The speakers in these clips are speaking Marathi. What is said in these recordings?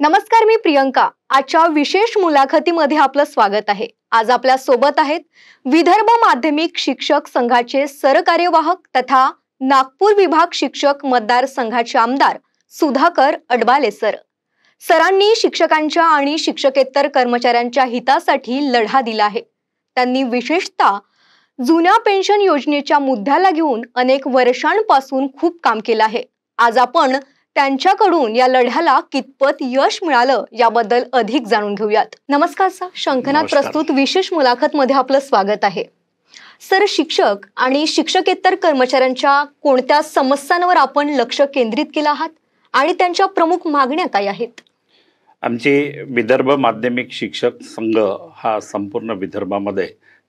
नमस्कार, मी प्रियंका। आजच्या विशेष मुलाखतीमध्ये आपलं स्वागत आहे। आज आपल्या सोबत आहेत विदर्भ माध्यमिक शिक्षक संघाचे सरकार्यवाहक तथा नागपूर विभाग शिक्षक मतदार संघाचे आमदार सुधाकर अडबाले सर। सरांनी शिक्षकांच्या आणि शिक्षकेतर कर्मचाऱ्यांच्या हितासाठी लढा दिला आहे। त्यांनी विशेषतः जुन्या पेन्शन योजनेच्या मुद्द्याला घेऊन अनेक वर्षांपासून खूप काम केलं आहे। आज आपण त्यांच्याकडून या लढ्याला कितपत यश मिळालं याबद्दल अधिक जाणून घेऊयात। नमस्कार सर, शंखनाद प्रस्तुत विशेष मुलाखत मध्ये आपलं स्वागत आहे। सर, शिक्षक आणि शिक्षकेतर कर्मचाऱ्यांच्या कोणत्या समस्यांवर आपण लक्ष केंद्रित केलं आहात आणि त्यांच्या प्रमुख मागण्या काय आहेत? आमचे विदर्भ माध्यमिक शिक्षक संघ हा संपूर्ण विदर्भामध्ये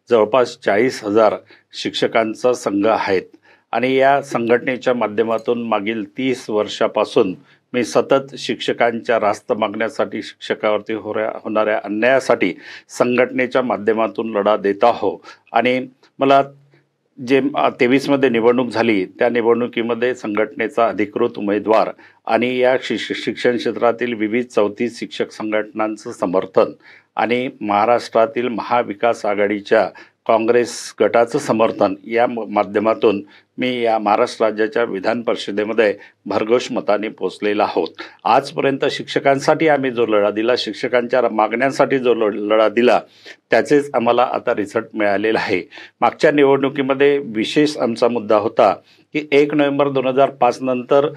जवळपास 40,000 शिक्षकांचा संघ आहेत आणि या संघटनेच्या माध्यमातून मागील 30 वर्षापासून मी सतत शिक्षकांच्या रास्त मागण्यासाठी, शिक्षकावरती होणाऱ्या अन्यायासाठी संघटनेच्या माध्यमातून लढा देत आहो। आणि मला जे 23मध्ये निवडणूक झाली त्या निवडणुकीमध्ये संघटनेचा अधिकृत उमेदवार आणि या शिक्षण क्षेत्रातील विविध 34 शिक्षक संघटनांचं समर्थन आणि महाराष्ट्रातील महाविकास आघाडीच्या काँग्रेस गटाचं समर्थन या माध्यमातून मी या महाराष्ट्र राज्याच्या विधान परिषदेमध्ये भरघोस मताने पोचलेला आहोत। आजपर्यंत शिक्षकांसाठी आम्ही जो लढा दिला, शिक्षकांच्या मागण्यांसाठी जो लढा दिला, त्याचेच आम्हाला आता रिझल्ट मिळालेला आहे। मागच्या निवडणुकीमध्ये विशेष आमचा मुद्दा होता की 1 नोव्हेंबर 2005 नंतर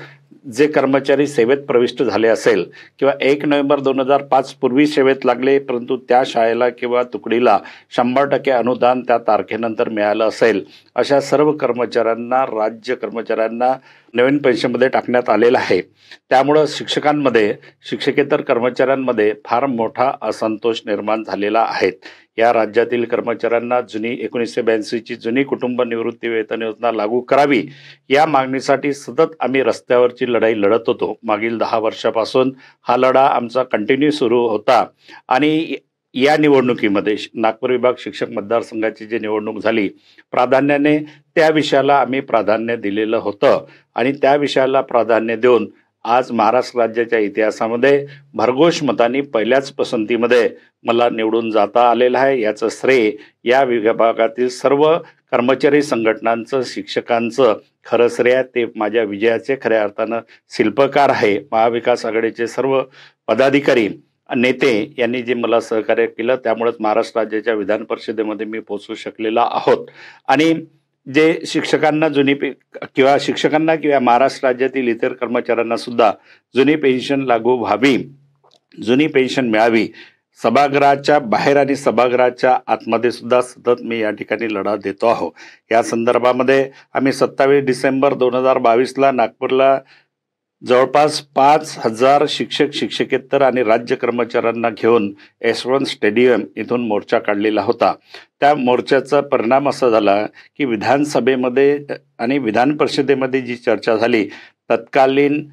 जे कर्मचारी सेवेत प्रविष्ट झाले असेल किंवा 1 नोव्हेंबर 2005 पूर्वी सेवेत लागले परंतु त्या शाळेला किंवा तुकडीला 100% अनुदान त्या तारखेनंतर मिळालं असेल, अशा सर्व कर्मचाऱ्यांना, राज्य कर्मचाऱ्यांना नवीन पेन्शनमध्ये टाकण्यात आलेलं आहे। त्यामुळं शिक्षकांमध्ये, शिक्षकेतर कर्मचाऱ्यांमध्ये फार मोठा असंतोष निर्माण झालेला आहे। या राज्यातील कर्मचाऱ्यांना जुनी 1982ची जुनी कुटुंब निवृत्ती वेतन योजना लागू करावी या मागणीसाठी सतत आम्ही रस्त्यावरची लढाई लढत होतो। मागील 10 वर्षापासून हा लढा आमचा कंटिन्यू सुरू होता आणि या निवडणुकीमध्ये नागपूर विभाग शिक्षक मतदारसंघाची जी निवडणूक झाली, प्राधान्याने त्या विषयाला आम्ही प्राधान्य दिलेलं होतं आणि त्या विषयाला प्राधान्य देऊन आज महाराष्ट्र राज्याच्या इतिहासामध्ये भरघोस मतांनी पहिल्याच पसंतीमध्ये मला निवडून जाता आलेलं आहे। याचं श्रेय या विभागातील सर्व कर्मचारी संघटनांचं, शिक्षकांचं खरं श्रेय ते माझ्या विजयाचे खऱ्या अर्थानं शिल्पकार आहे। महाविकास आघाडीचे सर्व पदाधिकारी, नेते यांनी जे मला सहकार्य केलं त्यामुळेच महाराष्ट्र राज्याच्या विधान परिषदेमध्ये मी पोहोचू शकलेला आहोत। आणि जे शिक्षकांना किंवा महाराष्ट्र राज्यातील इतर कर्मचाऱ्यांना सुद्धा जुनी पेन्शन लागू व्हावी, जुनी पेन्शन मिळावी, सभागृहाच्या बाहेर आणि सभागृहाच्या आतमध्ये सुद्धा सतत मी या ठिकाणी लढा देतो आहो। या संदर्भामध्ये आम्ही 27 डिसेंबर 2022ला नागपूरला जवळपास 5,000 शिक्षक, शिक्षकेतर आणि राज्य कर्मचाऱ्यांना घेऊन यशवंत स्टेडियम इथून मोर्चा काढलेला होता। त्या मोर्चाचा परिणाम असा झाला की विधानसभेमध्ये आणि विधान परिषदेमध्ये जी चर्चा झाली, तत्कालीन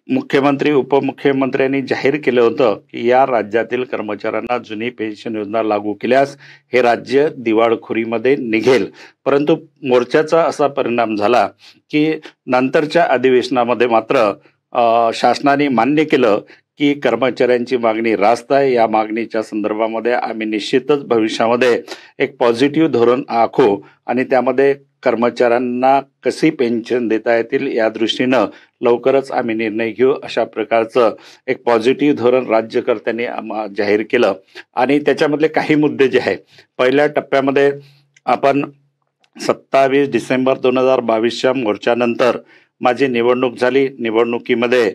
मुख्यमंत्री, उपमुख्यमंत्र्यांनी जाहीर केलं होतं की या राज्यातील कर्मचाऱ्यांना जुनी पेन्शन योजना लागू केल्यास हे राज्य दिवाळखोरीमध्ये निघेल। परंतु मोर्चाचा असा परिणाम झाला की नंतरच्या अधिवेशनामध्ये मात्र शासनाने मान्य केलं की कर्मचाऱ्यांची मागणी रास्त आहे। या मागणीच्या संदर्भामध्ये आम्ही निश्चितच भविष्यामध्ये एक पॉझिटिव्ह धोरण आखू आणि त्यामध्ये कर्मचाऱ्यांना कशी पेन्शन देता येतील या दृष्टीनं लवकरच आम्ही निर्णय घेऊ, अशा प्रकारचं एक पॉझिटिव्ह धोरण राज्यकर्त्यांनी जाहीर केलं। आणि त्याच्यामधले काही मुद्दे जे आहे, पहिल्या टप्प्यामध्ये आपण 27 डिसेंबर 2022च्या मोर्चानंतर माझी निवडणूक झाली। निवडणुकीमध्ये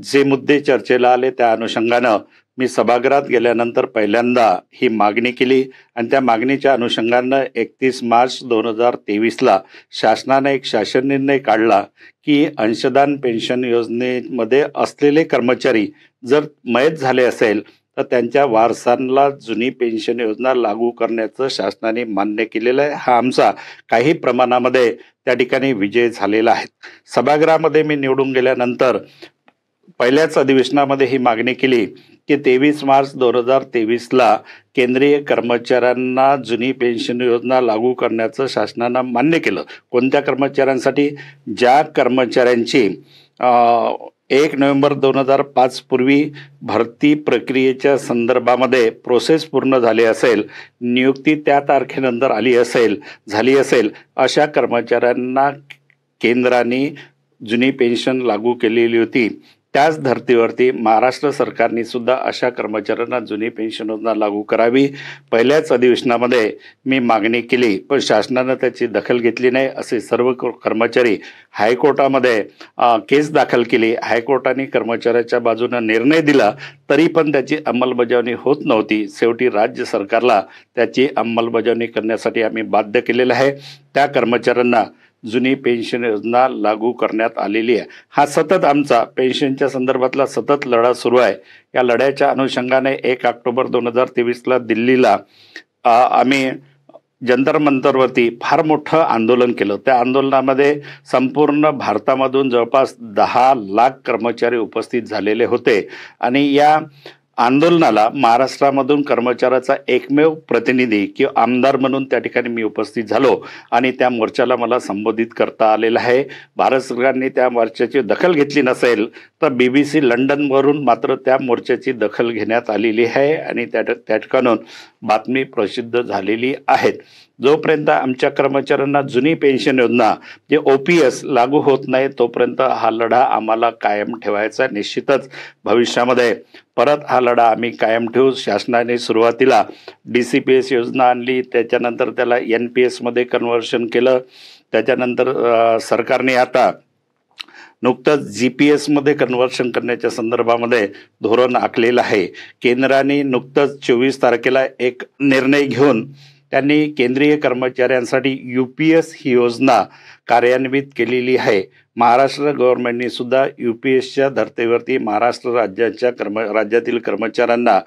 जे मुद्दे चर्चेला आले त्या अनुषंगानं मी सभागृहात गेल्यानंतर पहिल्यांदा ही मागणी केली आणि त्या मागणीच्या अनुषंगानं 31 मार्च 2023ला शासनाने एक शासन निर्णय काढला की अंशदान पेन्शन योजनेमध्ये असलेले कर्मचारी जर मयत झाले असेल तर त्यांच्या वारसांना जुनी पेन्शन योजना लागू करण्याचं शासनाने मान्य केलेलं आहे। हा आमचा काही प्रमाणामध्ये त्या ठिकाणी विजय झालेला आहे। सभागृहामध्ये मी निवडून गेल्यानंतर पहिल्याच अधिवेशनामध्ये ही मागणी केली की 23 मार्च 2023ला केंद्रीय कर्मचाऱ्यांना जुनी पेन्शन योजना लागू करण्याचं शासनानं मान्य केलं। कोणत्या कर्मचाऱ्यांसाठी? ज्या कर्मचाऱ्यांची 1 नोव्हेंबर 2005 पूर्वी भरती प्रक्रियेच्या संदर्भामध्ये प्रोसेस पूर्ण झाली असेल, नियुक्ती त्या तारखेनंतर झाली असेल अशा कर्मचाऱ्यांना केंद्राने जुनी पेन्शन लागू केलेली होती. त्याच धर्तीवरती महाराष्ट्र सरकारने सुद्धा अशा कर्मचाऱ्यांना जुनी पेन्शन योजना लागू करावी. पहिल्याच अधिवेशनामध्ये मी मागणी केली, पण शासनानं त्याची दखल घेतली नाही. असे सर्व कर्मचारी हायकोर्टामध्ये केस दाखल केली. हायकोर्टाने कर्मचाऱ्याच्या बाजूने निर्णय दिला, तरी पण त्याची अंमलबजावणी होत नव्हती. शेवटी राज्य सरकारला त्याची अंमलबजावणी करण्यासाठी आम्ही बाध्य केलेलं आहे. त्या कर्मचाऱ्यांना जुनी पेन्शन योजना लागू करण्यात आलेली आहे. हा सतत आमचा पेन्शनच्या संदर्भातला सतत लढा सुरू आहे. या लढ्याच्या अनुषंगाने 1 ऑक्टोबर 2023 दिल्लीला आम्ही जंतर मंतरवरती फार मोठं आंदोलन केलं. त्या आंदोलनामध्ये संपूर्ण भारतामधून जवळपास 10 लाख कर्मचारी उपस्थित झालेले होते आणि या आंदोलनाला महाराष्ट्रामधून कर्मचाऱ्याचा एकमेव प्रतिनिधी किंवा आमदार म्हणून त्या ठिकाणी मी उपस्थित झालो आणि त्या मोर्चाला मला संबोधित करता आलेलं आहे. भारत सरकारने त्या मोर्चाची दखल घेतली नसेल तर BBC लंडनवरून मात्र त्या मोर्चाची दखल घेण्यात आलेली आहे आणि त्या ठिकाणून बातमी प्रसिद्ध झालेली आहेत. जोपर्यंत आमच्या कर्मचाऱ्यांना जुनी पेन्शन योजना जे OPS लागू होत नाही तोपर्यंत हा लढा आम्हाला कायम ठेवायचा. निश्चितच भविष्यामध्ये परत हा लढा आम्ही कायम ठेवू. शासनाने सुरुवातीला DCPS योजना आणली, त्याच्यानंतर त्याला NPS मध्ये कन्व्हर्शन केलं. त्याच्यानंतर सरकारने आता नुकतंच GPS मध्ये कन्व्हर्शन करण्याच्या संदर्भामध्ये धोरण आखलेलं आहे. केंद्राने नुकतंच 24 तारखेला एक निर्णय घेऊन त्यांनी केंद्रीय कर्मचाऱ्यांसाठी UPS ही योजना कार्यान्वित केलेली आहे. महाराष्ट्र गव्हर्नमेंटने सुद्धा UPSच्या धर्तीवरती महाराष्ट्र राज्यातील कर्मचाऱ्यांना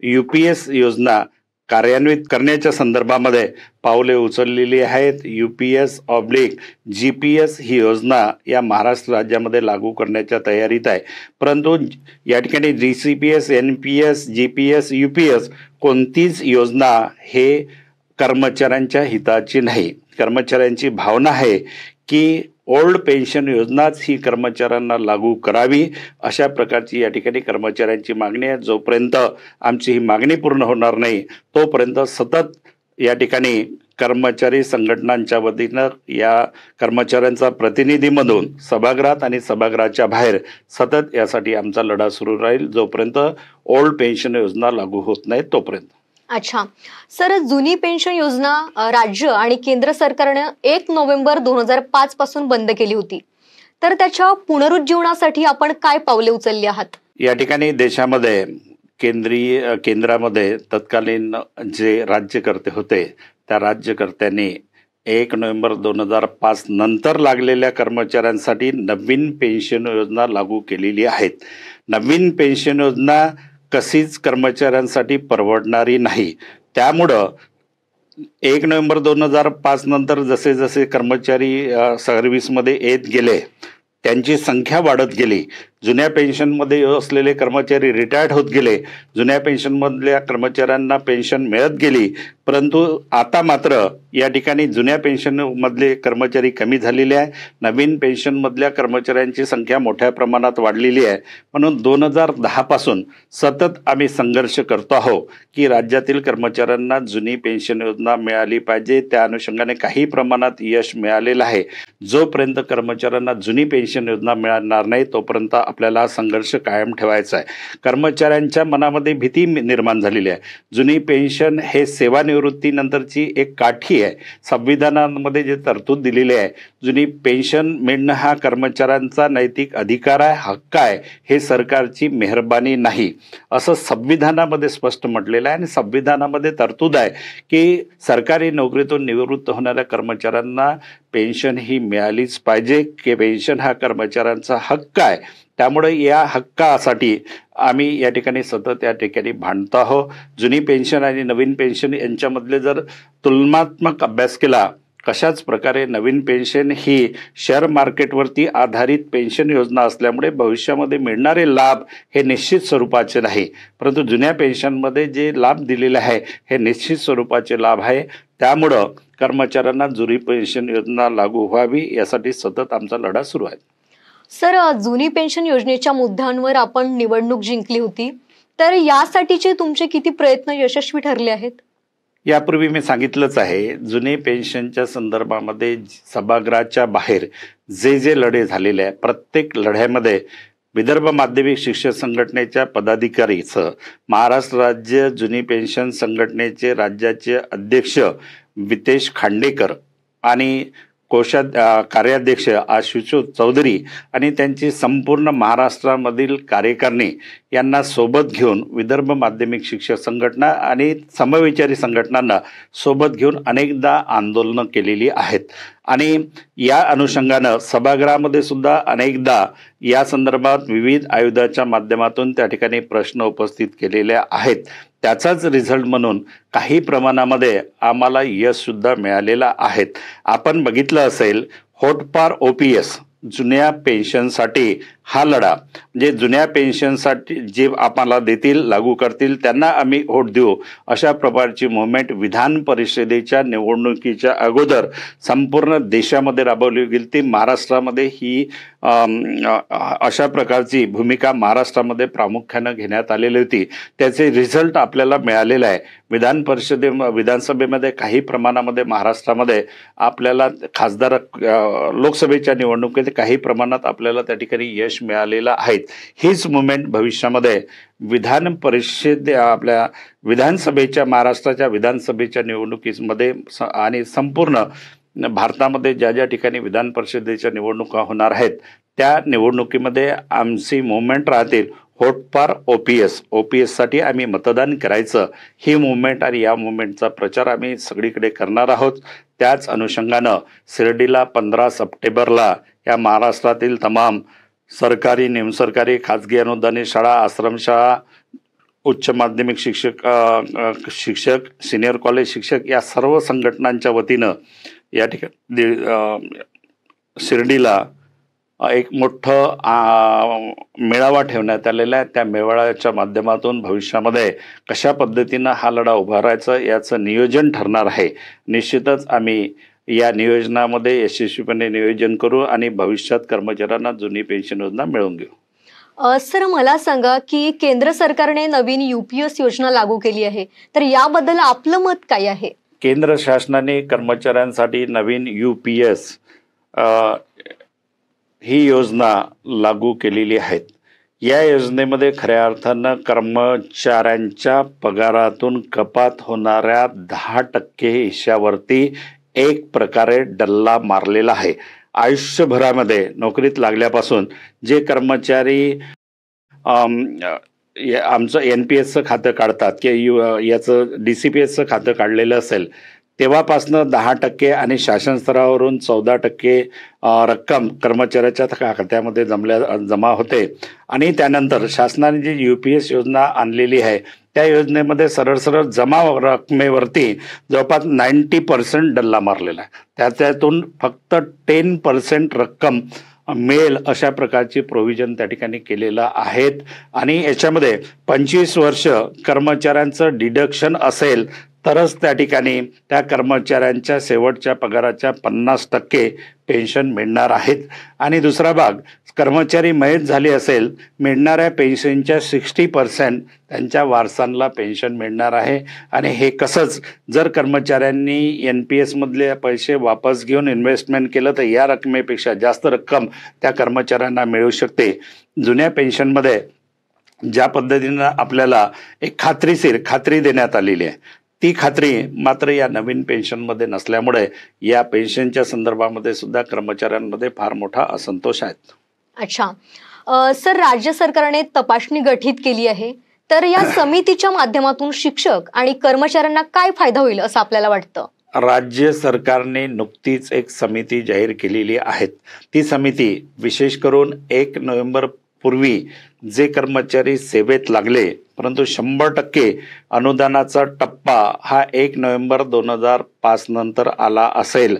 UPS योजना कार्यान्वित करण्याच्या संदर्भामध्ये पावले उचललेली आहेत. UPS/GPS ही योजना या महाराष्ट्र राज्यामध्ये लागू करण्याच्या तयारीत आहे. परंतु या ठिकाणी DCPS, NPS, GPS, UPS कोणतीच योजना हे कर्मचाऱ्यांच्या हिताची नाही. कर्मचाऱ्यांची भावना आहे की ओल्ड पेन्शन योजनाच ही कर्मचाऱ्यांना लागू करावी, अशा प्रकारची या ठिकाणी कर्मचाऱ्यांची मागणी आहे. जोपर्यंत आमची ही मागणी पूर्ण होणार नाही तोपर्यंत सतत या ठिकाणी कर्मचारी संघटनांच्या वतीनं या कर्मचाऱ्यांचा प्रतिनिधी म्हणून सभागृहात आणि सभागृहाच्या बाहेर सतत यासाठी आमचा लढा सुरू राहील, जोपर्यंत ओल्ड पेन्शन योजना लागू होत नाही तोपर्यंत. अच्छा सर, जुनी पेन्शन योजना राज्य आणि केंद्र सरकारने 1 नोव्हेंबर 2005 पासून बंद केली होती, तर त्याच्या पुनरुज्जीवनासाठी आपण काय पावले उचलली आहात? या ठिकाणी देशामध्ये केंद्रामध्ये तत्कालीन जे राज्यकर्ते होते त्या राज्यकर्त्यांनी 1 नोव्हेंबर 2005 नंतर लागलेल्या कर्मचाऱ्यांसाठी नवीन पेन्शन योजना लागू केलेली आहेत. नवीन पेन्शन योजना कशीच कर्मचाऱ्यांसाठी परवडणारी नाही. त्यामुळं 1 नोव्हेंबर 2005 नंतर जसे जसे कर्मचारी सर्व्हिसमध्ये येत गेले त्यांची संख्या वाढत गेली. जुन्या पेन्शनमध्ये असलेले कर्मचारी रिटायर्ड होत गेले. जुन्या पेन्शनमधल्या कर्मचाऱ्यांना पेन्शन मिळत गेली. परंतु आता मात्र या ठिकाणी जुन्या पेन्शनमधले कर्मचारी कमी झालेले आहे. नवीन पेन्शनमधल्या कर्मचाऱ्यांची संख्या मोठ्या प्रमाणात वाढलेली आहे. म्हणून 2010 पासून सतत आम्ही संघर्ष करतो आहोत की राज्यातील कर्मचाऱ्यांना जुनी पेन्शन योजना मिळाली पाहिजे. त्या अनुषंगाने काही प्रमाणात यश मिळालेलं आहे. जोपर्यंत कर्मचाऱ्यांना जुनी पेन्शन योजना मिळणार नाही तोपर्यंत आपल्याला संघर्ष कायम ठेवायचा आहे. कर्मचाऱ्यांच्या मनामध्ये भीती निर्माण झालेली आहे. जुनी पेन्शन हे सेवानिवृत्तीनंतरची एक काठी आहे. संविधानामध्ये जे तरतूद दिलेली आहे, जुनी पेन्शन मिळणं हा कर्मचाऱ्यांचा नैतिक अधिकार आहे, हक्क आहे, हे सरकारची मेहरबानी नाही, असं संविधानामध्ये स्पष्ट म्हटलेलं आहे. आणि संविधानामध्ये तरतूद आहे की सरकारी नोकरीतून निवृत्त होणाऱ्या कर्मचाऱ्यांना पेन्शन ही मिळालीच पाहिजे, की पेन्शन हा कर्मचाऱ्यांचा हक्क आहे. त्यामुळे या हक्कासाठी आम्ही या ठिकाणी सतत या ठिकाणी भांडतो आहोत. जुनी पेन्शन आणि नवीन पेन्शन यांच्यामधले जर तुलनात्मक अभ्यास केला, कशाच प्रकारे नवीन पेन्शन ही शेअर मार्केटवरती आधारित पेन्शन योजना असल्यामुळे भविष्यामध्ये मिळणारे लाभ हे निश्चित स्वरूपाचे नाही, परंतु जुन्या पेन्शनमध्ये जे लाभ दिलेले आहे हे निश्चित स्वरूपाचे लाभ आहे. त्यामुळं कर्मचाऱ्यांना जुनी पेन्शन योजना लागू व्हावी यासाठी सतत आमचा लढा सुरू आहे. सर, जुनी पेन्शन योजनेच्या मुद्द्यांवर आपण निवडणूक जिंकली होती, तर यासाठीचे तुमचे किती प्रयत्न यशस्वी ठरले आहेत? यापूर्वी मी सांगितलंच आहे, जुने पेन्शनच्या संदर्भामध्ये सभागृहाच्या बाहेर जे लढे झालेले आहे, प्रत्येक लढ्यामध्ये विदर्भ माध्यमिक शिक्षक संघटनेच्या पदाधिकारीसह महाराष्ट्र राज्य जुनी पेन्शन संघटनेचे राज्याचे अध्यक्ष वितेश खांडेकर आणि कार्याध्यक्ष आशुतोष चौधरी आणि त्यांची संपूर्ण महाराष्ट्रामधील कार्यकारिणी यांना सोबत घेऊन विदर्भ माध्यमिक शिक्षक संघटना आणि समविचारी संघटनांना सोबत घेऊन अनेकदा आंदोलनं केलेली आहेत आणि या अनुषंगानं सभागृहामध्ये सुद्धा अनेकदा या संदर्भात विविध आयुधाच्या माध्यमातून त्या ठिकाणी प्रश्न उपस्थित केलेले आहेत. त्याचाच रिझल्ट म्हणून काही प्रमाणामध्ये आम्हाला यशसुद्धा मिळालेलं आहे. आपण बघितलं असेल, होटपार OPS जुन्या पेन्शनसाठी हा लढा, म्हणजे जुन्या पेन्शनसाठी जे आम्हाला देतील, लागू करतील त्यांना आम्ही वोट देऊ, अशा प्रकारची मुवमेंट विधान परिषदेच्या निवडणुकीच्या अगोदर संपूर्ण देशामध्ये राबवली गेली. ती महाराष्ट्रामध्ये ही अशा प्रकारची भूमिका महाराष्ट्रामध्ये प्रामुख्यानं घेण्यात आलेली होती. त्याचे रिझल्ट आपल्याला मिळालेला आहे. विधानसभेमध्ये काही प्रमाणामध्ये महाराष्ट्रामध्ये आपल्याला खासदार लोकसभेच्या निवडणुकीत काही प्रमाणात आपल्याला त्या ठिकाणी यश मिळालेलं आहे. हीच मुवमेंट भविष्यामध्ये विधान परिषद आपल्या विधानसभेच्या महाराष्ट्राच्या विधानसभेच्या निवडणुकीमध्ये आणि संपूर्ण भारतामध्ये ज्या ठिकाणी विधान परिषदेच्या निवडणुका होणार आहेत त्या निवडणुकीमध्ये आमची मुवमेंट राहतील. होटपार OPS साठी आम्ही मतदान करायचं, ही मुवमेंट आणि या मुवमेंटचा प्रचार आम्ही सगळीकडे करणार आहोत. त्याच अनुषंगानं शिर्डीला 15 सप्टेंबरला या महाराष्ट्रातील तमाम सरकारी, निमसरकारी, खाजगी अनुदानित शाळा, आश्रमशाळा, उच्च माध्यमिक शिक्षक, सिनियर कॉलेज शिक्षक या सर्व संघटनांच्या वतीनं या ठिकाणी शिर्डीला एक मोठं मेळावा ठेवण्यात आलेला आहे. त्या मेळाव्याच्या माध्यमातून भविष्यामध्ये कशा पद्धतीनं हा लढा उभारायचा याचं नियोजन ठरणार आहे. निश्चितच आम्ही या नियोजनामध्ये यशस्वीपणे नियोजन करू आणि भविष्यात कर्मचाऱ्यांना जुनी पेन्शन योजना मिळवून घेऊ. सर, मला सांगा की केंद्र सरकारने नवीन UPS योजना लागू केली आहे, तर याबद्दल आपलं मत काय आहे? केंद्र शासनाने कर्मचाऱ्यांसाठी नवीन UPS ही योजना लागू केलेली आहे. या योजनेमध्ये खऱ्या अर्थानं कर्मचाऱ्यांच्या पगारातून कपात होणाऱ्या 10% हिश्श्यावरती एक प्रकारे डल्ला मारलेला आहे. आयुष्यभरामध्ये नोकरीत लागल्यापासून जे कर्मचारी आमचं NPSचं खातं काढतात किंवा याचं DCPSचं खातं काढलेलं असेल तेव्हापासनं 10% आणि शासन स्तरावरून 14% रक्कम कर्मचाऱ्याच्या खात्यामध्ये जमा होते आणि त्यानंतर शासनाने जी UPS योजना आणलेली आहे त्या योजनेमध्ये सरळ जमा रकमेवरती जवळपास 90% डल्ला मारलेला आहे. त्यातून फक्त 10% रक्कम मिळेल अशा प्रकारची प्रोव्हिजन त्या ठिकाणी केलेलं आहेत आणि याच्यामध्ये 25 वर्ष कर्मचाऱ्यांचं डिडक्शन असेल तरच त्या ठिकाणी त्या कर्मचाऱ्यांच्या शेवटच्या पगाराच्या 50% पेन्शन मिळणार आहेत. आणि दुसरा भाग, कर्मचारी मयत झाले असेल मिळणाऱ्या पेन्शनच्या 60% त्यांच्या वारसांना पेन्शन मिळणार आहे. आणि हे कसंच जर कर्मचाऱ्यांनी NPS मधले पैसे वापस घेऊन इन्व्हेस्टमेंट केलं तर या रकमेपेक्षा जास्त रक्कम त्या कर्मचाऱ्यांना मिळू शकते. जुन्या पेन्शनमध्ये ज्या पद्धतीनं आपल्याला एक खात्री देण्यात आलेली आहे ती खात्री मात्र या नवीन पेन्शनमध्ये नसल्यामुळे या पेन्शनच्या संदर्भामध्ये सुद्धा कर्मचाऱ्यांमध्ये फार मोठा असंतोष आहे. अच्छा सर, राज्य सरकारने तपासणी गठीत केली आहे, तर या समितीच्या माध्यमातून शिक्षक आणि कर्मचाऱ्यांना काय फायदा होईल असं आपल्याला वाटतं? राज्य सरकारने नुकतीच एक समिती जाहीर केलेली आहे. ती समिती विशेष करून 1 नोव्हेंबर पूर्वी जे कर्मचारी सेवेत लागले परंतु 100% अनुदानाचा टप्पा हा 1 नोव्हेंबर 2005 नंतर आला असेल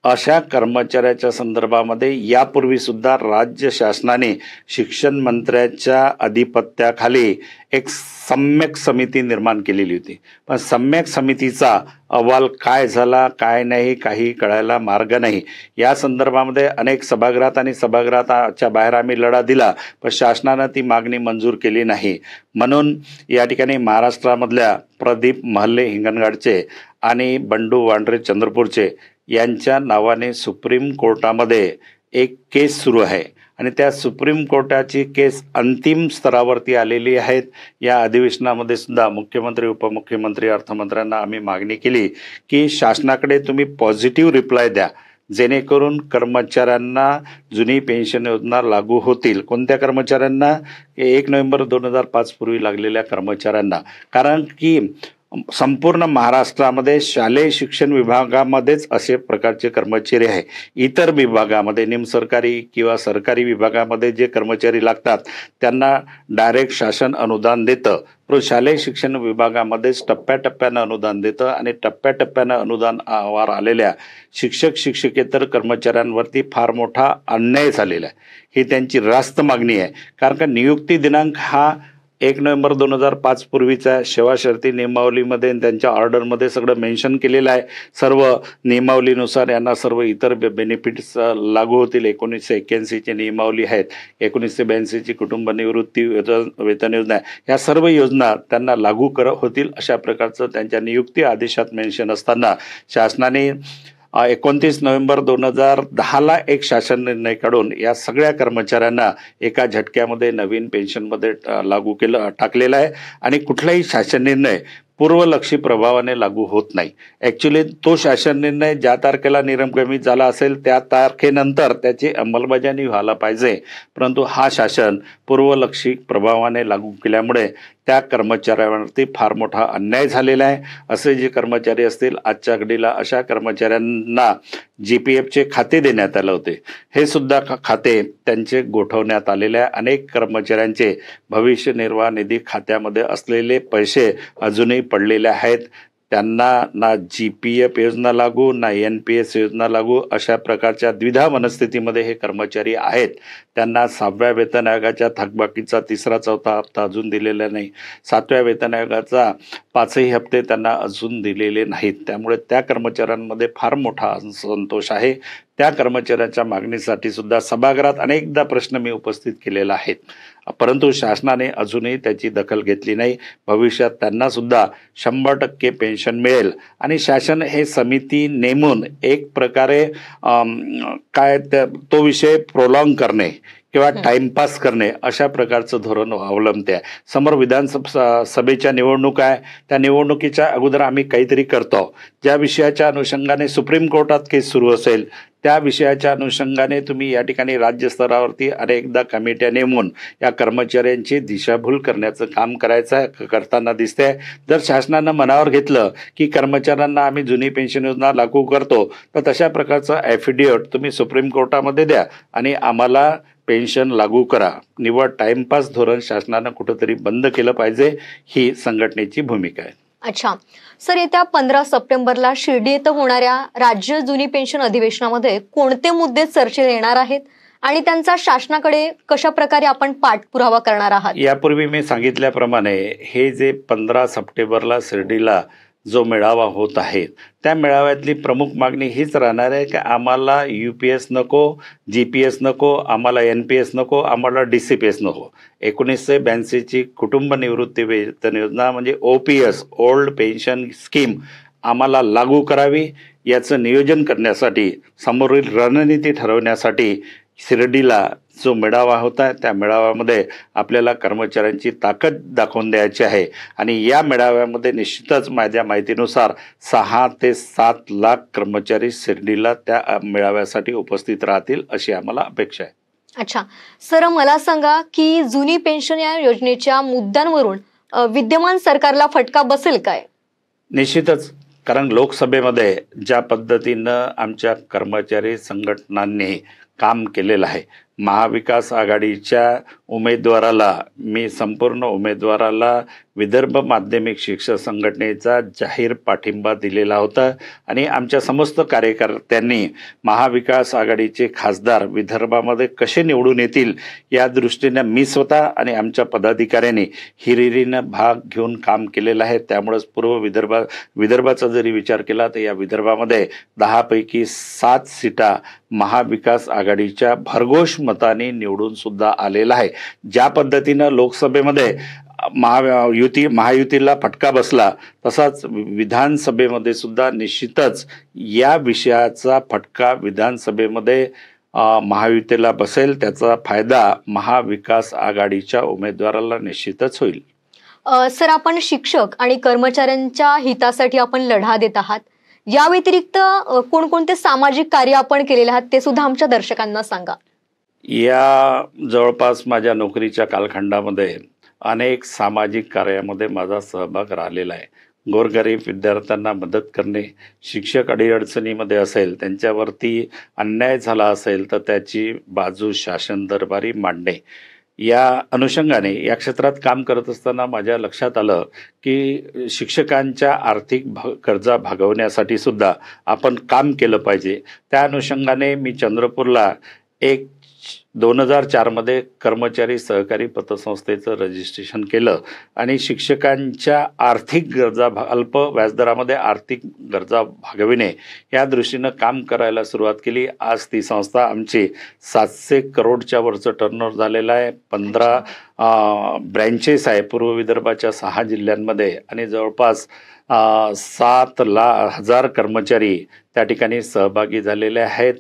अशा कर्मचाऱ्याच्या संदर्भामध्ये यापूर्वी सुद्धा राज्य शासनाने शिक्षण मंत्र्याच्या अधिपत्याखाली एक सम्यक समिती निर्माण केलेली होती. पण सम्यक समितीचा अहवाल काय झाला काय नाही काही कळायला मार्ग नाही. या संदर्भामध्ये अनेक सभागृहात आणि सभागृहाच्या बाहेर आम्ही लढा दिला, पण शासनानं ती मागणी मंजूर केली नाही. म्हणून या ठिकाणी महाराष्ट्रामधल्या प्रदीप महल्ले हिंगणघाटचे आणि बंडू वांड्रे चंद्रपूरचे यांच्या नावाने सुप्रीम कोर्टामध्ये एक केस सुरू आहे आणि त्या सुप्रीम कोर्टाची केस अंतिम स्तरावरती आलेली आहेत. या अधिवेशनामध्ये सुद्धा मुख्यमंत्री उपमुख्यमंत्री अर्थमंत्र्यांना आम्ही मागणी केली की शासनाकडे तुम्ही पॉझिटिव्ह रिप्लाय द्या, जेणेकरून कर्मचाऱ्यांना जुनी पेन्शन योजना लागू होतील. कोणत्या कर्मचाऱ्यांना? 1 नोव्हेंबर 2005 पूर्वी लागलेल्या कर्मचाऱ्यांना. कारण की संपूर्ण महाराष्ट्रामध्ये शालेय शिक्षण विभागामध्येच असे प्रकारचे कर्मचारी आहे. इतर विभागामध्ये निमसरकारी किंवा सरकारी विभागामध्ये जे कर्मचारी लागतात त्यांना डायरेक्ट शासन अनुदान देतं, पण शालेय शिक्षण विभागामध्येच टप्प्याटप्प्यानं अनुदान देतं आणि टप्प्याटप्प्यानं अनुदानावर आलेल्या शिक्षक शिक्षकेतर कर्मचाऱ्यांवरती फार मोठा अन्याय झालेला आहे. ही त्यांची रास्त मागणी आहे. कारण का नियुक्ती दिनांक हा 1 नोव्हेंबर 2005 पूर्वीचा सेवा शर्ती नियमावलीमध्ये त्यांच्या ऑर्डरमध्ये सगळं मेन्शन केलेलं आहे. सर्व नियमावलीनुसार यांना सर्व इतर बेनिफिट्स लागू होतील. 1981ची नियमावली आहेत, 1982ची कुटुंब निवृत्ती वेतन योजना, या सर्व योजना त्यांना लागू होतील अशा प्रकारचं त्यांच्या नियुक्ती आदेशात मेन्शन असताना शासनाने 29 नोव्हेंबर 2010ला एक शासन निर्णय काढून या सगळ्या कर्मचाऱ्यांना एका झटक्यामध्ये नवीन पेन्शनमध्ये टाकलेला आहे आणि कुठलाही शासन निर्णय पूर्वलक्षी प्रभावाने लागू होत नाही. ॲक्च्युली तो शासन निर्णय ज्या तारखेला नियमक्रमित झाला असेल त्या तारखेनंतर त्याची अंमलबजावणी व्हायला पाहिजे, परंतु हा शासन पूर्वलक्षी प्रभावाने लागू केल्यामुळे त्या कर्मचाऱ्यांवरती फार मोठा अन्याय झालेला आहे. असे जे कर्मचारी असतील आजच्या घडीला अशा कर्मचाऱ्यांना GPFचे खाते देण्यात आले होते, हे सुद्धा खाते त्यांचे गोठवण्यात आलेले आहे. अनेक कर्मचाऱ्यांचे भविष्य निर्वाह निधी खात्यामध्ये असलेले पैसे अजूनही पडलेले आहेत. त्यांना ना GPF योजना लागू ना NPS योजना लागू अशा प्रकारच्या द्विधा मनस्थितीमध्ये हे कर्मचारी आहेत. त्यांना 6व्या वेतन आयोगाच्या थकबाकीचा 3रा 4था हप्ता अजून दिलेला नाही. 7व्या वेतन आयोगाचा 5ही हप्ते त्यांना अजून दिलेले नाहीत. त्यामुळे त्या कर्मचाऱ्यांमध्ये फार मोठा असंतोष आहे. त्या कर्मचाऱ्यांच्या मागणीसाठी सुद्धा सभागृहात अनेकदा प्रश्न मी उपस्थित केलेला आहेत, परंतु शासनाने अजूनही त्याची दखल घेतली नाही. भविष्यात त्यांना सुद्धा 100% पेन्शन मिळेल आणि शासन हे समिती नेमून एक प्रकारे तो विषय प्रोलॉंग करणे किंवा टाइमपास करणे अशा प्रकारचं धोरण अवलंबते आहे. समोर विधानसभेच्या निवडणूक आहे, त्या निवडणुकीच्या अगोदर आम्ही काहीतरी करतो. ज्या विषयाच्या अनुषंगाने सुप्रीम कोर्टात केस सुरू असेल त्या विषयाच्या अनुषंगाने तुम्ही या ठिकाणी राज्यस्तरावरती अनेकदा कमिट्या नेमून या कर्मचाऱ्यांची दिशाभूल करण्याचं काम करताना दिसते. जर शासनानं मनावर घेतलं की कर्मचाऱ्यांना आम्ही जुनी पेन्शन योजना लागू करतो, तर तशा प्रकारचं ॲफिडेव्हिट तुम्ही सुप्रीम कोर्टामध्ये द्या आणि आम्हाला पेन्शन लागू करा. निव्वळ टाइमपास धोरण शासनानं कुठंतरी बंद केलं पाहिजे, ही संघटनेची भूमिका आहे. अच्छा सर, येत्या 15 सप्टेंबरला शिर्डी येथे होणाऱ्या राज्य जुनी पेन्शन अधिवेशनामध्ये कोणते मुद्दे चर्चेत येणार आहेत आणि त्यांचा शासनाकडे कशा प्रकारे आपण पाठपुरावा करणार आहात? यापूर्वी मी सांगितल्याप्रमाणे हे जे 15 सप्टेंबरला शिर्डीला जो मेळावा होत आहे त्या मेळाव्यातली प्रमुख मागणी हीच राहणार आहे की आम्हाला UPS नको, GPS नको, आम्हाला NPS नको, आम्हाला DCPS नको. 1982ची कुटुंब निवृत्ती वेतन योजना म्हणजे OPS ओल्ड पेन्शन स्कीम आम्हाला लागू करावी. याचं नियोजन करण्यासाठी, समोरील रणनीती ठरवण्यासाठी शिर्डीला जो मेळावा होता त्या मेळाव्यामध्ये आपल्याला कर्मचाऱ्यांची ताकद दाखवून द्यायची आहे आणि या मेळाव्यामध्ये निश्चितच माझ्या माहितीनुसार 6 ते 7 लाख कर्मचारी शिर्डीला त्या मेळाव्यासाठी उपस्थित राहतील अशी आम्हाला अपेक्षा आहे. अच्छा सर, मला सांगा की जुनी पेन्शन या योजनेच्या मुद्द्यांवरून विद्यमान सरकारला फटका बसेल काय? निश्चितच, कारण लोकसभेमध्ये ज्या पद्धतीनं आमच्या कर्मचारी संघटनांनी काम केलेलं आहे, महाविकास आघाडीच्या संपूर्ण उमेदवाराला विदर्भ माध्यमिक शिक्षक संघटनेचा जाहीर पाठिंबा दिलेला होता आणि आमच्या समस्त कार्यकर्त्यांनी महाविकास आघाडीचे खासदार विदर्भामध्ये कसे निवडून येतील या दृष्टीने मी स्वतः आणि आमच्या पदाधिकाऱ्यांनी हिरिरीनं भाग घेऊन काम केलेलं आहे. त्यामुळेच पूर्व विदर्भाचा जरी विचार केला तर या विदर्भामध्ये 10 पैकी 7 सीटा महाविकास आघाडीच्या भरघोष मताने निवडून सुद्धा आलेला आहे. ज्या पद्धतीनं लोकसभेमध्ये महायुतीला फटका बसला तसाच विधानसभेमध्ये सुद्धा निश्चितच या विषयाचा फटका विधानसभेमध्ये महायुतीला बसेल. त्याचा फायदा महाविकास आघाडीच्या उमेदवाराला निश्चितच होईल. सर, आपण शिक्षक आणि कर्मचाऱ्यांच्या हितासाठी आपण लढा देत आहात. या व्यतिरिक्त कोणकोणते सामाजिक कार्य आपण केलेले आहात ते सुद्धा आमच्या दर्शकांना सांगा. या जवळपास माझ्या नोकरीच्या कालखंडामध्ये अनेक सामाजिक कार्यामध्ये माझा सहभाग राहिलेला आहे. गोरगरीब विद्यार्थ्यांना मदत करणे, शिक्षक अडीअडचणीमध्ये असेल, त्यांच्यावरती अन्याय झाला असेल तर त्याची बाजू शासन दरबारी मांडणे, या अनुषंगाने या क्षेत्रात काम करत असताना माझ्या लक्षात आलं की शिक्षकांच्या आर्थिक गरजा भागवण्यासाठी सुद्धा आपण काम केलं पाहिजे. त्या अनुषंगाने मी चंद्रपूरला 2004 मध्ये कर्मचारी सहकारी पतसंस्थेचं रजिस्ट्रेशन केलं आणि शिक्षकांच्या आर्थिक गरजा अल्प व्याजदरामध्ये आर्थिक गरजा भागविणे या दृष्टीनं काम करायला सुरुवात केली. आज ती संस्था आमची 700 करोडच्या वरचं टर्नओव्हर झालेलं आहे. 15 ब्रँचेस आहे पूर्व विदर्भाच्या 6 जिल्ह्यांमध्ये आणि जवळपास 7,00,000 कर्मचारी त्या ठिकाणी सहभागी झालेले आहेत.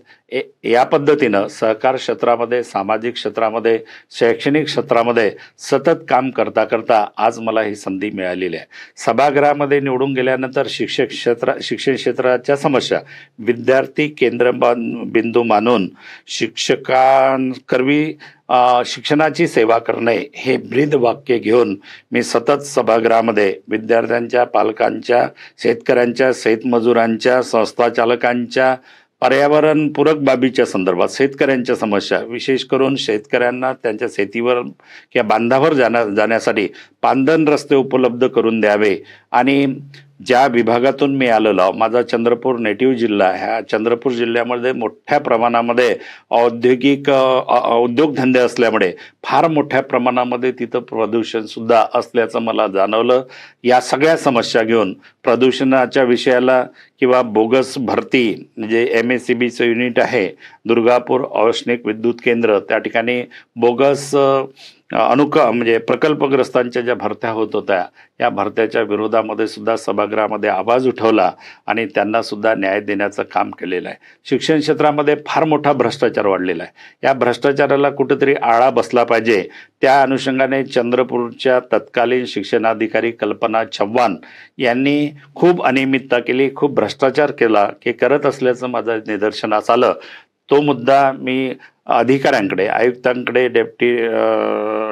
या पद्धतीनं सहकार क्षेत्रामध्ये, सामाजिक क्षेत्रामध्ये, शैक्षणिक क्षेत्रामध्ये सतत काम करता करता आज मला ही संधी मिळालेली आहे. सभागृहामध्ये निवडून गेल्यानंतर शिक्षण क्षेत्राच्या समस्या विद्यार्थी केंद्रबिंदू मानून शिक्षकांकरवी शिक्षणाची सेवा करणे हे ब्रीद वाक्य घेऊन मी सतत सभागृहामध्ये विद्यार्थ्यांच्या, पालकांच्या, शेतकऱ्यांच्या, शेतमजुरांच्या, संस्था चालकांच्या, पर्यावरणपूरक बाबीच्या संदर्भात शेतकऱ्यांच्या समस्या, विशेष करून शेतकऱ्यांना त्यांच्या शेतीवर किंवा बांधावर जाण्यासाठी पांदन रस्ते उपलब्ध करून द्यावे आणि ज्या विभागातून मी आलेलो, माझा चंद्रपूर नेटिव्ह जिल्हा, ह्या चंद्रपूर जिल्ह्यामध्ये मोठ्या प्रमाणामध्ये उद्योगधंदे असल्यामुळे फार मोठ्या प्रमाणामध्ये तिथं प्रदूषणसुद्धा असल्याचं मला जाणवलं. या सगळ्या समस्या घेऊन प्रदूषणाच्या विषयाला किंवा बोगस भरती, म्हणजे MSCBचं युनिट आहे दुर्गापूर औष्णिक विद्युत केंद्र, त्या ठिकाणी बोगस म्हणजे प्रकल्पग्रस्तांच्या ज्या भरत्या होत होत्या या भरत्याच्या विरोधामध्ये सुद्धा सभागृहामध्ये आवाज उठवला आणि त्यांना सुद्धा न्याय देण्याचं काम केलेलं आहे. शिक्षण क्षेत्रामध्ये फार मोठा भ्रष्टाचार वाढलेला आहे. या भ्रष्टाचाराला कुठेतरी आळा बसला पाहिजे. त्या अनुषंगाने चंद्रपूरच्या तत्कालीन शिक्षणाधिकारी कल्पना चव्हाण यांनी खूप अनियमितता केली, खूप भ्रष्टाचार केला की करत असल्याचं माझं निदर्शनास आलं. तो मुद्दा मी अधिकाऱ्यांकडे, आयुक्तांकडे, डेप्टी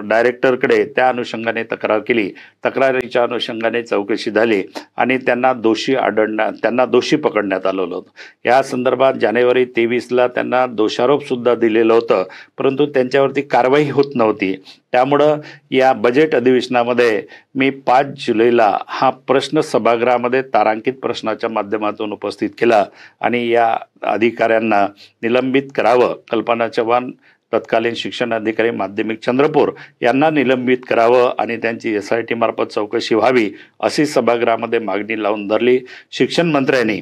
डायरेक्टरकडे त्या अनुषंगाने तक्रार केली. तक्रारीच्या अनुषंगाने चौकशी झाली आणि त्यांना दोषी पकडण्यात आलेलं होतं. या संदर्भात जानेवारी 23ला त्यांना दोषारोपसुद्धा दिलेलं होतं, परंतु त्यांच्यावरती कारवाई होत नव्हती. त्यामुळं या बजेट अधिवेशनामध्ये मी 5 जुलैला हा प्रश्न सभागृहामध्ये तारांकित प्रश्नाच्या माध्यमातून उपस्थित केला आणि या अधिकाऱ्यांना निलंबित करावं, कल्पना चव्हाण तत्कालीन शिक्षण अधिकारी माध्यमिक चंद्रपूर यांना निलंबित करावं आणि त्यांची SIT मार्फत चौकशी व्हावी अशी सभागृहामध्ये मागणी लावून धरली. शिक्षण मंत्र्यांनी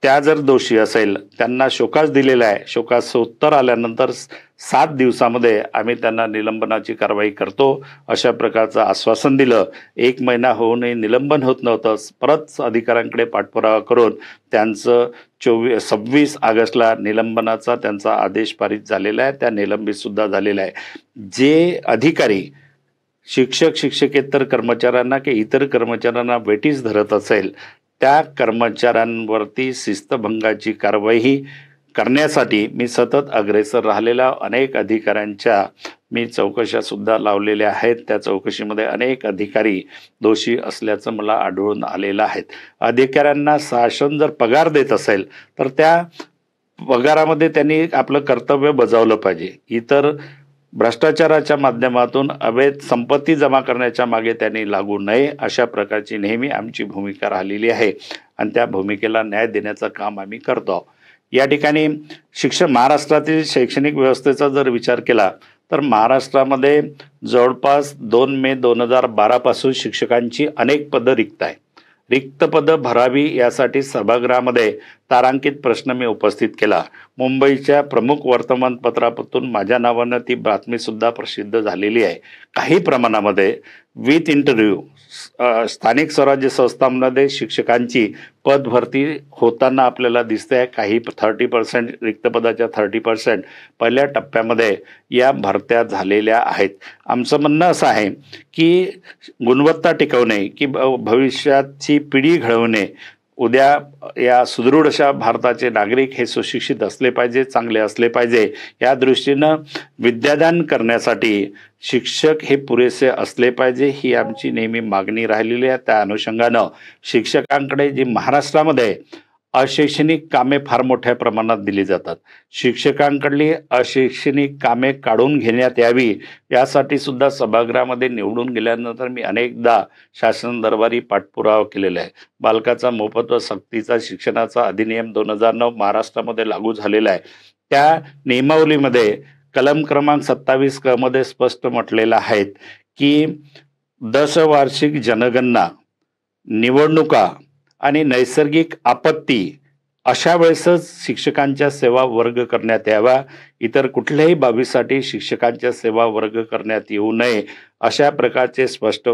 त्या जर दोषी असेल त्यांना शोकास दिलेला आहे. शोकास उत्तर आल्यानंतर 7 दिवसामध्ये आम्ही त्यांना निलंबनाची कारवाई करतो अशा प्रकारचं आश्वासन दिलं. 1 महिना होऊनही निलंबन होत नव्हतं. परत अधिकाऱ्यांकडे पाठपुरावा करून त्यांचं 26 ऑगस्टला निलंबनाचा त्यांचा आदेश पारित झालेला आहे. त्या निलंबित सुद्धा झालेला आहे. जे अधिकारी शिक्षक, शिक्षकेतर कर्मचाऱ्यांना की इतर कर्मचाऱ्यांना वेटीस धरत असेल त्या कर्मचाऱ्यांवरती शिस्तभंगाची कारवाई करण्यासाठी मी सतत अग्रेसर राहिलेल्या अनेक अधिकाऱ्यांच्या मी चौकशा सुद्धा लावलेल्या आहेत. त्या चौकशीमध्ये अनेक अधिकारी दोषी असल्याचं मला आढळून आलेलं आहे. अधिकाऱ्यांना शासन जर पगार देत असेल तर त्या पगारामध्ये त्यांनी आपलं कर्तव्य बजावलं पाहिजे. इतर भ्रष्टाचाराच्या माध्यमातून अवैध संपत्ती जमा करण्याच्या मागे त्यांनी लागू नये अशा प्रकारची नेहमी आमची भूमिका राहिलेली आहे आणि त्या भूमिकेला न्याय देण्याचं काम आम्ही करतो. या ठिकाणी महाराष्ट्रातील शैक्षणिक व्यवस्थेचा जर विचार केला तर महाराष्ट्रामध्ये जवळपास 2 मे 2012 पासून शिक्षकांची अनेक पदं रिक्त आहे. रिक्त पदं भरावी यासाठी सभागृहामध्ये तारांकित प्रश्न मी उपस्थित केला. मुंबईच्या प्रमुख वर्तमानपत्रातून माझ्या नावानं ती बातमीसुद्धा प्रसिद्ध झालेली आहे. काही प्रमाणामध्ये विथ इंटरव्ह्यू स्थानिक स्वराज्य संस्थांमध्ये शिक्षकांची पद भरती होताना आपल्याला दिसते आहे. काही 30% रिक्त पदाच्या 30% पहिल्या टप्प्यामध्ये या भरत्या झालेल्या आहेत. आमचं म्हणणं असं आहे की गुणवत्ता टिकवणे, की भविष्याची पिढी घडवणे, उद्या या सुदृढ अशा भारताचे नागरिक हे सुशिक्षित असले पाहिजे, चांगले असले पाहिजे. या दृष्टीनं विद्यादान करण्यासाठी शिक्षक हे पुरेसे असले पाहिजे ही आमची नेहमी मागणी राहिलेली आहे. त्या अनुषंगानं शिक्षकांकडे जी महाराष्ट्रामध्ये अशैक्षणिक कामे फार मोठ्या प्रमाणात दिली जातात, शिक्षकांकडली अशैक्षणिक कामे काढून घेण्यात यावी यासाठी सुद्धा सभागृहामध्ये निवडून गेल्यानंतर मी अनेकदा शासन दरबारी पाठपुरावा केलेला आहे. बालकाचा मोफत व सक्तीचा शिक्षणाचा अधिनियम 2009 महाराष्ट्रामध्ये लागू झालेला आहे. त्या नियमावलीमध्ये कलम क्रमांक 27 क मध्ये स्पष्ट म्हटलेलं आहे की दशवार्षिक जनगणना, निवडणुका आणि नैसर्गिक आपत्ती अशा वेळेसच शिक्षकांच्या सेवा वर्ग करण्यात यावा. इतर कुठल्याही बाबीसाठी शिक्षकांच्या सेवा वर्ग करण्यात येऊ नये अशा प्रकारचे स्पष्ट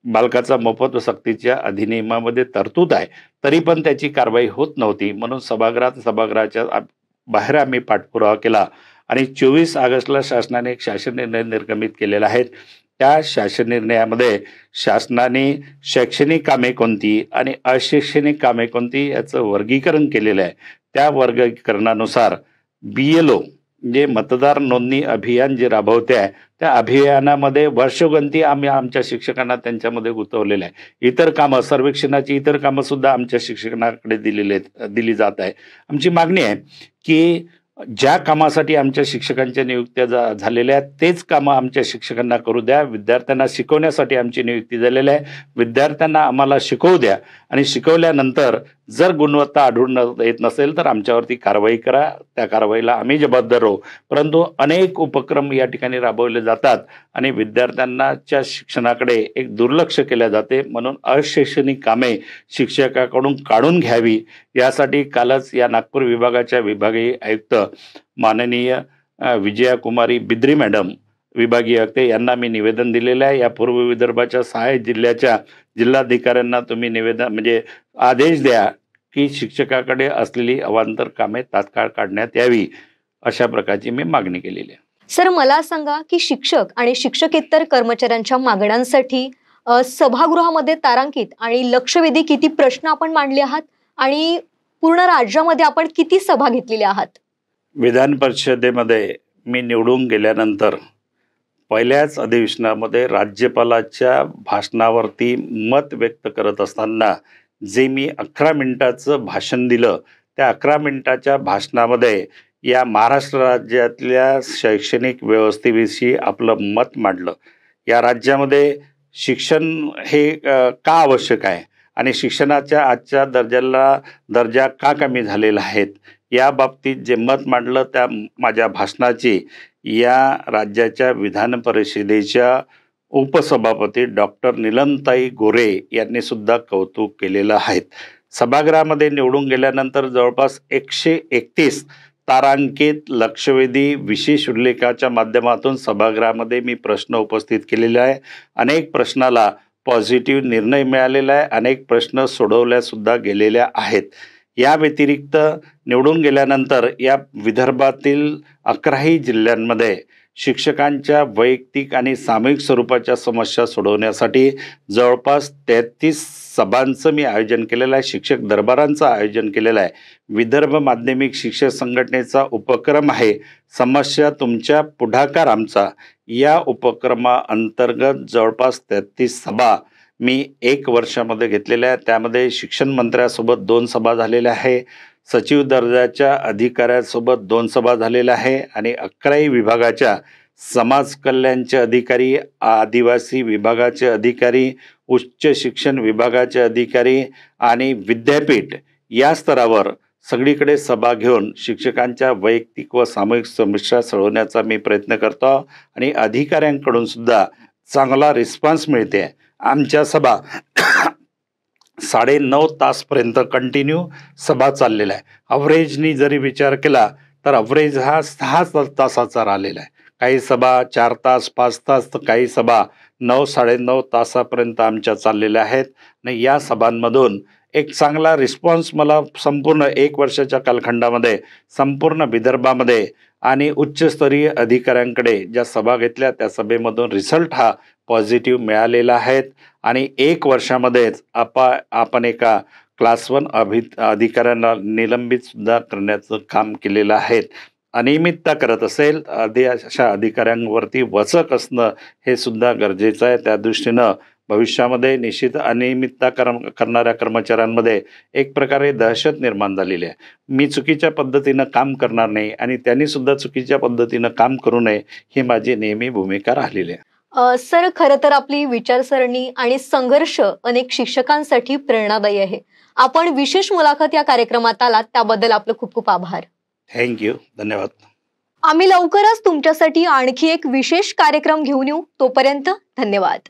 बालकाचा मोफत व सक्तीच्या अधिनियमामध्ये तरतूद आहे. तरी पण त्याची कारवाई होत नव्हती. म्हणून सभागृहाच्या बाहेर आम्ही पाठपुरावा केला आणि 24 ऑगस्टला शासनाने एक शासन निर्णय निर्गमित केलेला आहे. त्या शासन निर्णयामध्ये शासनाने शैक्षणिक कामे कोणती आणि अशैक्षणिक कामे कोणती याचं वर्गीकरण केलेलं आहे. त्या वर्गीकरणानुसार BLO जे मतदार नोंदणी अभियान जे राबवते आहे त्या अभियानामध्ये वर्षगणती आम्ही आमच्या शिक्षकांना त्यांच्यामध्ये गुंतवलेलं आहे. इतर कामं, सर्वेक्षणाची इतर कामं सुद्धा आमच्या शिक्षकांकडे दिली जात आहे. आमची मागणी आहे की ज्या कामासाठी आमच्या शिक्षकांच्या नियुक्त्या झालेल्या आहेत तेच कामं आमच्या शिक्षकांना करू द्या. विद्यार्थ्यांना शिकवण्यासाठी आमची नियुक्ती झालेली आहे. विद्यार्थ्यांना आम्हाला शिकवू द्या आणि शिकवल्यानंतर जर गुणवत्ता आढळून येत नसेल तर आमच्यावरती कारवाई करा. त्या कारवाईला आम्ही जबाबदार राहू. परंतु अनेक उपक्रम या ठिकाणी राबवले जातात आणि विद्यार्थ्यांच्या शिक्षणाकडे एक दुर्लक्ष केले जाते. म्हणून अशैक्षणिक कामे शिक्षकाकडून काढून घ्यावी यासाठी कालच या नागपूर विभागाच्या विभागीय आयुक्त माननीय विजया कुमारी बिद्री मॅडम विभागीय आयुक्त यांना मी निवेदन दिलेलं आहे. या पूर्व विदर्भाच्या 6 जिल्ह्याच्या जिल्हाधिकाऱ्यांना तुम्ही निवेदन म्हणजे आदेश द्या की शिक्षकाकडे असलेली अवांतर कामे तात्काळ काढण्यात यावी अशा प्रकारची मी मागणी केलेली आहे. सर, मला सांगा की शिक्षक आणि शिक्षकेतर कर्मचाऱ्यांच्या मागण्यांसाठी सभागृहामध्ये तारांकित आणि लक्षवेधी किती प्रश्न आपण मांडले आहात आणि पूर्ण राज्यामध्ये आपण किती सभा घेतलेल्या आहात? विधान परिषदेमध्ये मी निवडून गेल्यानंतर पहिल्याच अधिवेशनामध्ये राज्यपालाच्या भाषणावरती मत व्यक्त करत असताना जे मी 11 मिनिटाचं भाषण दिलं त्या 11 मिनिटाच्या भाषणामध्ये या महाराष्ट्र राज्यातल्या शैक्षणिक व्यवस्थेविषयी आपलं मत मांडलं. या राज्यामध्ये शिक्षण हे का आवश्यक आहे आणि शिक्षणाच्या आजच्या दर्जा का कमी झालेला आहेत या बाबतीत जे मत मांडलं त्या माझ्या भाषणाची या राज्याच्या विधान परिषदेच्या उपसभापती डॉक्टर नीलमताई गोरे यांनी सुद्धा कौतुक केलेलं आहे. सभागृहामध्ये निवडून गेल्यानंतर जवळपास 131 तारांकित लक्षवेधी विशेष उल्लेखाच्या माध्यमातून सभागृहामध्ये मी प्रश्न उपस्थित केलेले आहे. अनेक प्रश्नाला पॉझिटिव्ह निर्णय मिळालेला आहे. अनेक प्रश्न सोडवल्या सुद्धा गेलेल्या आहेत. या व्यतिरिक्त निवडून गेल्यानंतर या विदर्भातील 11ही जिल्ह्यांमध्ये शिक्षकांच्या वैयक्तिक आणि सामूहिक स्वरूपाच्या समस्या सोडवण्यासाठी जवळपास 33 सभांचं मी आयोजन केलेलं आहे. शिक्षक दरबारांचं आयोजन केलेलं आहे. विदर्भ माध्यमिक शिक्षक संघटनेचा उपक्रम आहे समस्या तुमच्या पुढाकार आमचा. या उपक्रमाअंतर्गत जवळपास 33 सभा मी 1 वर्षामध्ये घेतलेल्या आहे. त्यामध्ये शिक्षण मंत्र्यासोबत 2 सभा झालेल्या आहे. सचिव दर्जाच्या अधिकाऱ्यासोबत 2 सभा झालेल्या आहे आणि 11 विभागाच्या समाज कल्याणचे अधिकारी, आदिवासी विभागाचे अधिकारी, उच्च शिक्षण विभागाचे अधिकारी आणि विद्यापीठ या स्तरावर सगळीकडे सभा घेऊन शिक्षकांच्या वैयक्तिक व सामूहिक समस्या सोडवण्याचा मी प्रयत्न करतो आणि अधिकाऱ्यांकडून सुद्धा चांगला रिस्पॉन्स मिळते. आमच्या सभा 9.5 तासपर्यंत कंटिन्यू सभा चाललेला आहे. अवरेजनी जरी विचार केला तर अवरेज हा 6 तासाचा राहिलेला आहे. काही सभा 4 तास 5 तास तर काही सभा 9-9.5 तासापर्यंत आमच्या चाललेल्या आहेत. आणि या सभांमधून एक चांगला रिस्पॉन्स मला संपूर्ण 1 वर्षाच्या कालखंडामध्ये संपूर्ण विदर्भामध्ये आणि उच्चस्तरीय अधिकाऱ्यांकडे ज्या सभा घेतल्या त्या सभेमधून रिझल्ट हा पॉझिटिव्ह मिळालेला आहे. आणि 1 वर्षामध्येच आपण एका क्लास 1 अधिकाऱ्यांना निलंबित सुद्धा करण्याचं काम केलेलं आहे. अनियमितता करत असेल अशा अधिकाऱ्यांवरती वचक असणं हे सुद्धा गरजेचं आहे. त्या दृष्टीनं भविष्यामध्ये निश्चित अनियमितता करणाऱ्या कर्मचाऱ्यांमध्ये एक प्रकारे दहशत निर्माण झालेली आहे. मी चुकीच्या पद्धतीनं काम करणार नाही आणि त्यांनी सुद्धा चुकीच्या पद्धतीनं काम करू नये ही माझी नेहमी भूमिका राहिलेली आहे. सर, खरं तर आपली विचारसरणी आणि संघर्ष अनेक शिक्षकांसाठी प्रेरणादायी आहे. आपण विशेष मुलाखत या कार्यक्रमात आलात त्याबद्दल आपलं खूप खूप आभार. थँक्यू, धन्यवाद. आम्ही लवकरच तुमच्यासाठी आणखी एक विशेष कार्यक्रम घेऊन येऊ. तोपर्यंत धन्यवाद.